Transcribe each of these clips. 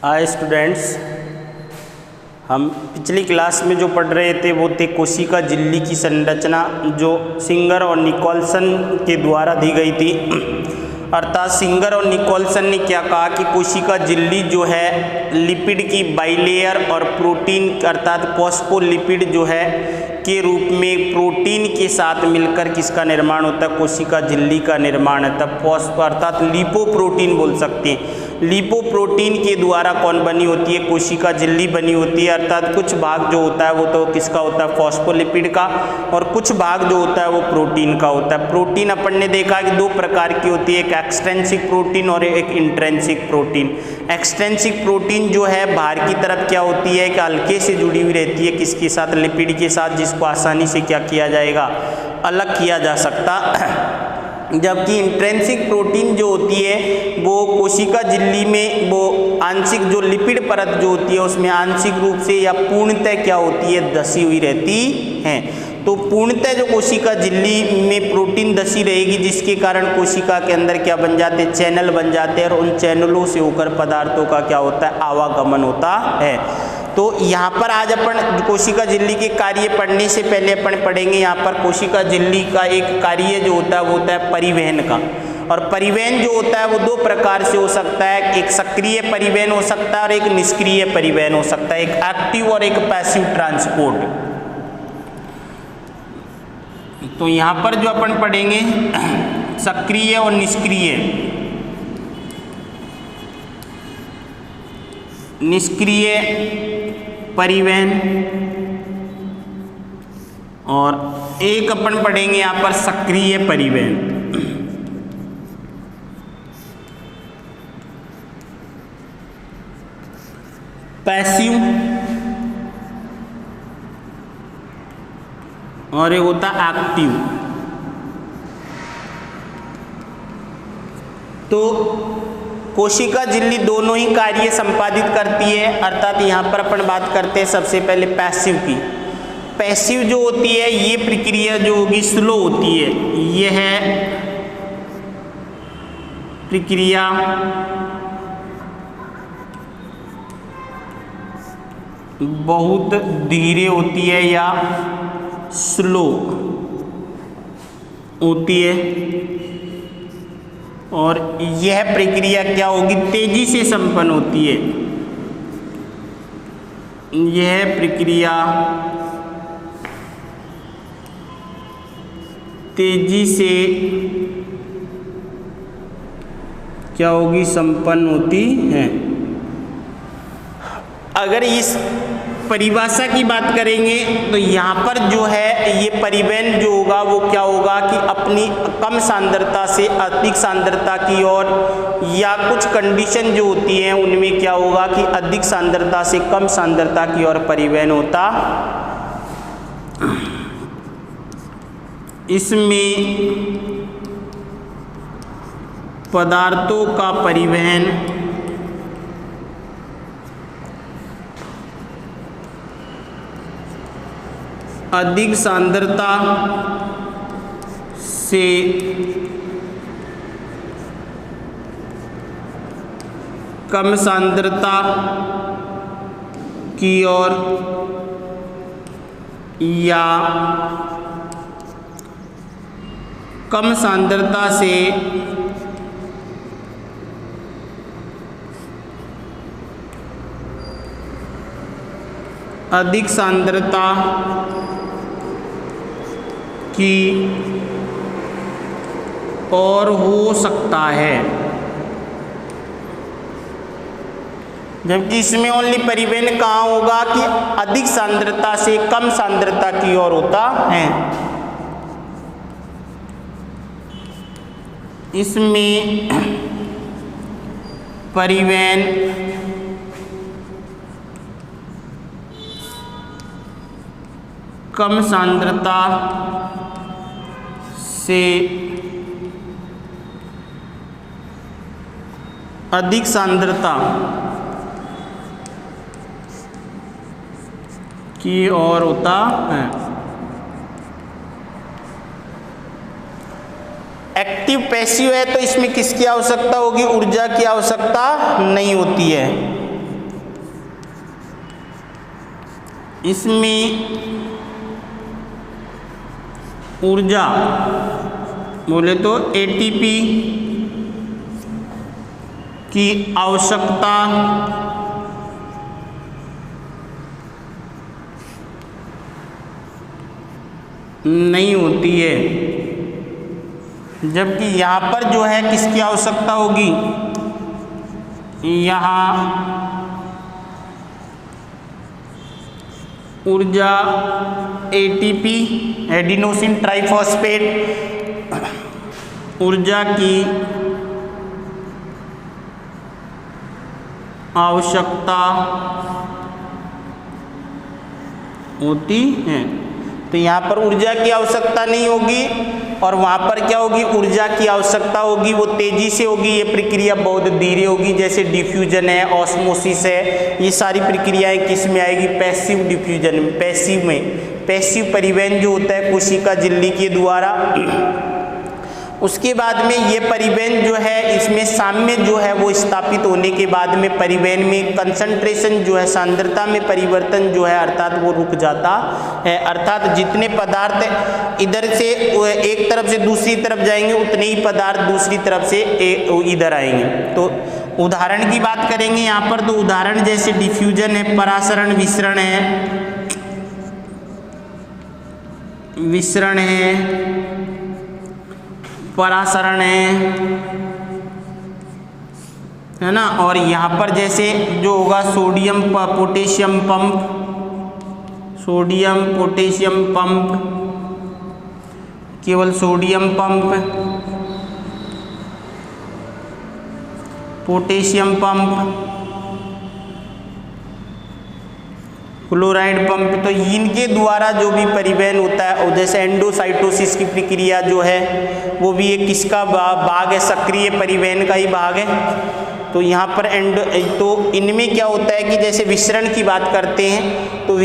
Hi students, हम पिछली class में जो पढ़ रहे थे वो थे कोशिका झिल्ली की संरचना, जो सिंगर और निकोलसन के द्वारा दी गई थी। अर्थात सिंगर और निकोलसन ने क्या कहा कि कोशिका झिल्ली जो है लिपिड की बाइलेयर और प्रोटीन अर्थात फॉस्फोलिपिड जो है के रूप में प्रोटीन के साथ मिलकर किसका निर्माण होता है, कोशिका झिल्ली का निर्माण होता है। फॉस्फो अर्थात लिपोप्रोटीन बोल सकते हैं। लिपोप्रोटीन के द्वारा कौन बनी होती है, कोशिका झिल्ली बनी होती है। अर्थात कुछ भाग जो होता है वो तो किसका होता है, फॉस्फोलिपिड का, और कुछ भाग जो होता है वो प्रोटीन का होता है। प्रोटीन अपन ने देखा कि दो प्रकार की होती है, एक एक्सट्रिंसिक प्रोटीन और एक इंट्रिंसिक प्रोटीन। एक्सट्रिंसिक प्रोटीन जो है बाहर की तरफ क्या होती है कि हल्के से जुड़ी हुई रहती है किसके साथ, लिपिड के साथ, जिसको आसानी से क्या किया जाएगा, अलग किया जा सकता। जबकि इंट्रिंसिक प्रोटीन जो होती है वो कोशिका झिल्ली में वो आंशिक जो लिपिड परत जो होती है उसमें आंशिक रूप से या पूर्णतः क्या होती है, धसी हुई रहती है। तो पूर्णतः जो कोशिका झिल्ली में प्रोटीन धसी रहेगी, जिसके कारण कोशिका के अंदर क्या बन जाते हैं, चैनल बन जाते हैं, और उन चैनलों से होकर पदार्थों का क्या होता है, आवागमन होता है। तो यहाँ पर आज अपन कोशिका झिल्ली के कार्य पढ़ने से पहले अपन पढ़ेंगे यहाँ पर कोशिका झिल्ली का एक कार्य जो होता है वो होता है परिवहन का। और परिवहन जो होता है वो दो प्रकार से हो सकता है, एक सक्रिय परिवहन हो सकता है और एक निष्क्रिय परिवहन हो सकता है, एक एक्टिव और एक पैसिव ट्रांसपोर्ट। तो यहाँ पर जो अपन पढ़ेंगे सक्रिय और निष्क्रिय। निष्क्रिय परिवहन और एक अपन पढ़ेंगे यहाँ पर सक्रिय परिवहन। पैसिव और एक होता एक्टिव। तो कोशिका झिल्ली दोनों ही कार्य संपादित करती है। अर्थात यहाँ पर अपन बात करते हैं सबसे पहले पैसिव की। पैसिव जो होती है ये प्रक्रिया जो होगी स्लो होती है, यह प्रक्रिया बहुत धीरे होती है या स्लो होती है, और यह प्रक्रिया क्या होगी, तेजी से संपन्न होती है। यह प्रक्रिया तेजी से क्या होगी, संपन्न होती है। अगर इस परिभाषा की बात करेंगे तो यहाँ पर जो है ये परिवहन जो होगा वो क्या होगा कि अपनी कम सांद्रता से अधिक सांद्रता की ओर, या कुछ कंडीशन जो होती हैं उनमें क्या होगा कि अधिक सांद्रता से कम सांद्रता की ओर परिवहन होता। इसमें पदार्थों का परिवहन अधिक सांद्रता से कम सांद्रता की ओर, या कम सांद्रता से अधिक सांद्रता की और हो सकता है। जबकि इसमें ओनली परिवहन कहाँ होगा कि अधिक सांद्रता से कम सांद्रता की ओर होता है। इसमें परिवहन कम सांद्रता से अधिक सांद्रता की ओर होता है। एक्टिव पैसिव है तो इसमें किसकी आवश्यकता होगी, ऊर्जा की आवश्यकता नहीं होती है। इसमें ऊर्जा बोले तो एटीपी की आवश्यकता नहीं होती है, जबकि यहाँ पर जो है किसकी आवश्यकता होगी, यहाँ ऊर्जा एटीपी एडिनोसिन ट्राइफॉस्फेट ऊर्जा की आवश्यकता होती है। तो यहाँ पर ऊर्जा की आवश्यकता नहीं होगी और वहाँ पर क्या होगी, ऊर्जा की आवश्यकता होगी, वो तेजी से होगी। ये प्रक्रिया बहुत धीरे होगी, जैसे डिफ्यूजन है, ऑस्मोसिस है, ये सारी प्रक्रियाएं किस में आएगी, पैसिव डिफ्यूजन में, पैसिव में। पैसिव परिवहन जो होता है कोशिका झिल्ली के द्वारा। उसके बाद में ये परिवहन जो है, इसमें साम्य जो है वो स्थापित होने के बाद में परिवहन में कंसंट्रेशन जो है, सांद्रता में परिवर्तन जो है अर्थात वो रुक जाता है। अर्थात जितने पदार्थ इधर से एक तरफ से दूसरी तरफ जाएंगे उतने ही पदार्थ दूसरी तरफ से इधर आएंगे। तो उदाहरण की बात करेंगे यहाँ पर, तो उदाहरण जैसे डिफ्यूजन है, परासरण विसरण है, परासरण है ना। और यहाँ पर जैसे जो होगा सोडियम पोटेशियम पंप, केवल sodium pump, potassium pump, chloride pump. तो इनके द्वारा जो भी परिवहन होता है, और जैसे एंडोसाइटोसिस की प्रक्रिया जो है वो भी एक किसका भाग है, सक्रिय परिवहन का ही भाग है। तो यहाँ पर तो इनमें क्या होता है कि जैसे विसरण की बात करते हैं, तो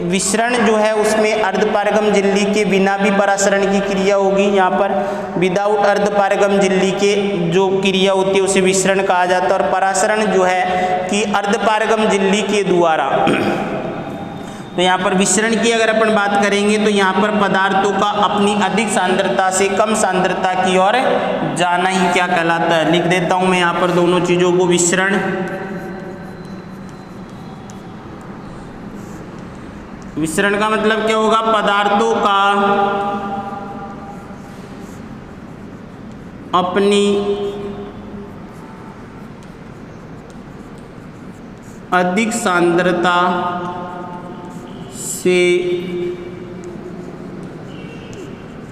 विसरण जो है उसमें अर्धपारगम झिल्ली के बिना भी परासरण की क्रिया होगी। यहाँ पर विदाउट अर्धपारगम झिल्ली के जो क्रिया होती है उसे विसरण कहा जाता है। और परासरण जो है कि अर्धपारगम झिल्ली के द्वारा। तो यहाँ पर विसरण की अगर अपन बात करेंगे तो यहाँ पर पदार्थों का अपनी अधिक सांद्रता से कम सांद्रता की ओर जाना ही क्या कहलाता है। लिख देता हूँ मैं यहाँ पर दोनों चीज़ों को, विसरण का मतलब क्या होगा, पदार्थों का अपनी अधिक सांद्रता से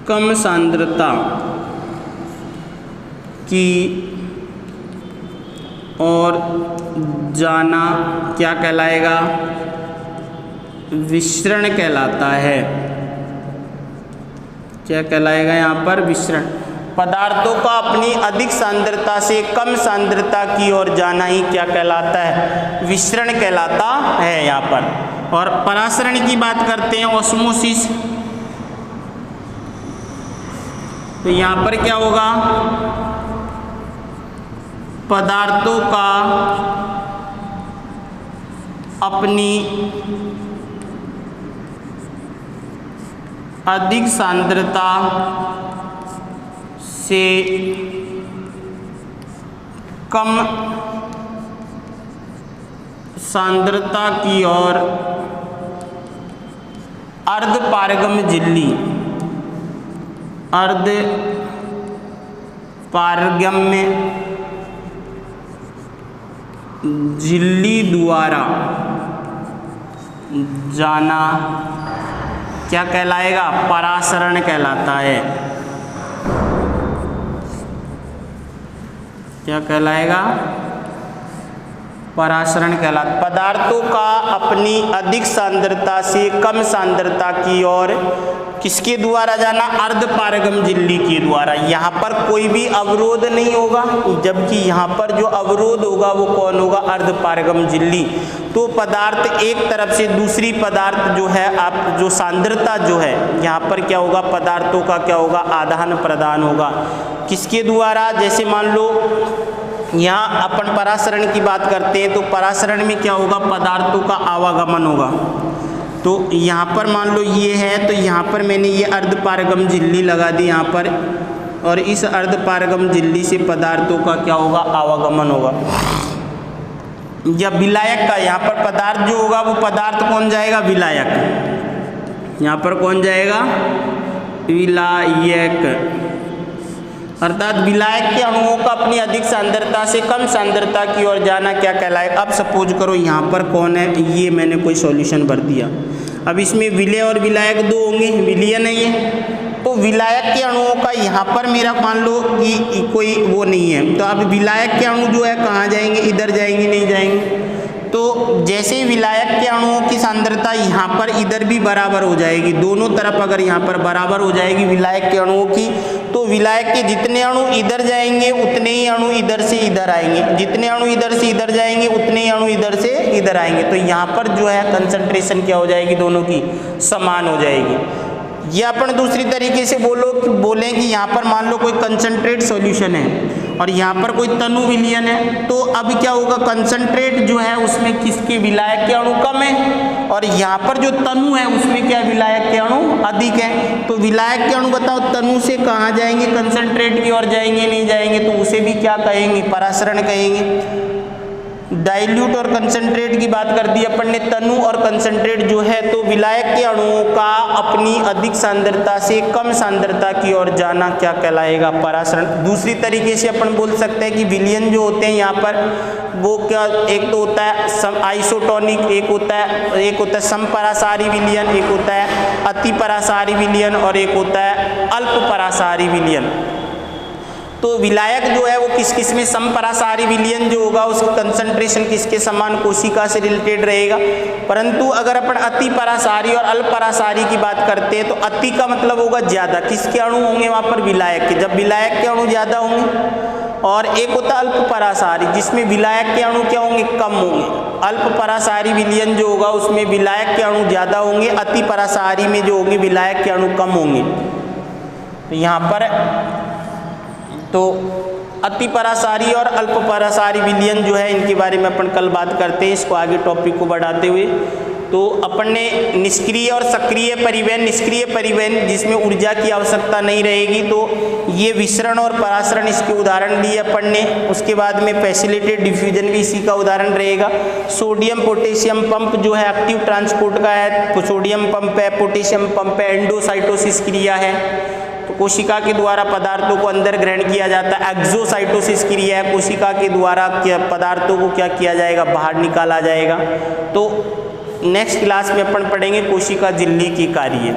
कम सांद्रता की ओर जाना क्या कहलाएगा, विसरण कहलाता है। क्या कहलाएगा यहाँ पर, विसरण। पदार्थों का अपनी अधिक सांद्रता से कम सांद्रता की ओर जाना ही क्या कहलाता है, विसरण कहलाता है यहाँ पर। और परासरण की बात करते हैं, ऑस्मोसिस। तो यहाँ पर क्या होगा, पदार्थों का अपनी अधिक सांद्रता से कम सांद्रता की ओर अर्धपारगम झिल्ली, अर्धपारगम्य झिल्ली द्वारा जाना क्या कहलाएगा, परासरण कहलाता है। क्या कहलाएगा, परासरण कहलाता। पदार्थों का अपनी अधिक सांद्रता से कम सांद्रता की ओर किसके द्वारा जाना, अर्धपारगम झिल्ली के द्वारा। यहाँ पर कोई भी अवरोध नहीं होगा, जबकि यहाँ पर जो अवरोध होगा वो कौन होगा, अर्धपारगम झिल्ली। तो पदार्थ एक तरफ से दूसरी पदार्थ जो है, आप जो सांद्रता जो है यहाँ पर क्या होगा, पदार्थों का क्या होगा, आदान प्रदान होगा। किसके द्वारा, जैसे मान लो यहाँ अपन परासरण की बात करते हैं तो परासरण में क्या होगा, पदार्थों का आवागमन होगा। तो यहाँ पर मान लो ये है, तो यहाँ पर मैंने ये अर्धपारगम झिल्ली लगा दी यहाँ पर, और इस अर्धपारगम झिल्ली से पदार्थों का क्या होगा, आवागमन होगा। या विलायक का यहाँ पर पदार्थ जो होगा वो पदार्थ कौन जाएगा, विलायक। यहाँ पर कौन जाएगा, विलायक। अर्थात विलायक के अणुओं का अपनी अधिक सांद्रता से कम सांद्रता की ओर जाना क्या कहलाएगा। अब सपोज करो यहाँ पर कौन है, ये मैंने कोई सॉल्यूशन भर दिया। अब इसमें विलय और विलायक दो होंगे, विलयन है ये। तो विलायक के अणुओं का यहाँ पर मेरा मान लो कि कोई वो नहीं है, तो अब विलायक के अणु जो है कहाँ जाएंगे, इधर जाएंगे, नहीं जाएंगे। तो जैसे ही विलायक के अणुओं की सांद्रता यहाँ पर इधर भी बराबर हो जाएगी, दोनों तरफ अगर यहाँ पर बराबर हो जाएगी विलायक के अणुओं की, तो विलायक के जितने अणु इधर जाएंगे उतने ही अणु इधर से इधर आएंगे, जितने अणु इधर से इधर जाएंगे उतने ही अणु इधर से इधर आएंगे। तो यहाँ पर जो है कंसंट्रेशन क्या हो जाएगी, दोनों की समान हो जाएगी। ये अपन दूसरी तरीके से बोलें कि यहाँ पर मान लो कोई कंसंट्रेट सॉल्यूशन है और यहाँ पर कोई तनु विलयन है, तो अब क्या होगा, कंसंट्रेट जो है उसमें किसके, विलायक के अणु कम है, और यहाँ पर जो तनु है उसमें क्या, विलायक के अणु अधिक है। तो विलायक के अणु बताओ तनु से कहाँ जाएंगे, कंसंट्रेट की ओर जाएंगे, नहीं जाएंगे, तो उसे भी क्या कहेंगे, परासरण कहेंगे। डाइल्यूट और कंसंट्रेट की बात कर दी अपन ने, तनु और कंसंट्रेट जो है तो विलायक के अणुओं का अपनी अधिक सांद्रता से कम सांद्रता की ओर जाना क्या कहलाएगा, परासरण। दूसरी तरीके से अपन बोल सकते हैं कि विलयन जो होते हैं यहाँ पर वो क्या, एक तो होता है आइसोटोनिक, एक होता है समपरासारी विलयन, एक होता है अतिपरासारी विलयन, और एक होता है अल्पपरासारी विलयन। तो विलायक जो है वो किस किस में, समपरासारी विलयन जो होगा उसकी कंसंट्रेशन किसके समान, कोशिका से रिलेटेड रहेगा। परंतु अगर अपन अति परासारी और अल्प परासारी की बात करते हैं तो अति का मतलब होगा ज्यादा, किसके अणु होंगे वहाँ पर, विलायक के। जब विलायक के अणु ज्यादा होंगे, और एक होता है अल्प परासारी जिसमें विलायक के अणु क्या होंगे, कम होंगे। अल्प परासारी विलयन जो होगा उसमें विलायक के अणु ज्यादा होंगे, अति परासारी में जो होंगे विलायक के अणु कम होंगे। तो यहाँ पर तो अति परासारी और अल्प परासारी विलयन जो है इनके बारे में अपन कल बात करते हैं, इसको आगे टॉपिक को बढ़ाते हुए। तो अपन ने निष्क्रिय और सक्रिय परिवहन, निष्क्रिय परिवहन जिसमें ऊर्जा की आवश्यकता नहीं रहेगी, तो ये विसरण और परासरण इसके उदाहरण लिए अपन ने। उसके बाद में फैसिलिटेड डिफ्यूजन भी इसी का उदाहरण रहेगा। सोडियम पोटेशियम पंप जो है एक्टिव ट्रांसपोर्ट का है, सोडियम पंप है, पोटेशियम पंप है, एंडोसाइटोसिस क्रिया है, तो कोशिका के द्वारा पदार्थों को अंदर ग्रहण किया जाता है। एक्सोसाइटोसिस क्रिया है, कोशिका के द्वारा पदार्थों को क्या किया जाएगा, बाहर निकाला जाएगा। तो नेक्स्ट क्लास में अपन पढ़ेंगे कोशिका झिल्ली की कार्य।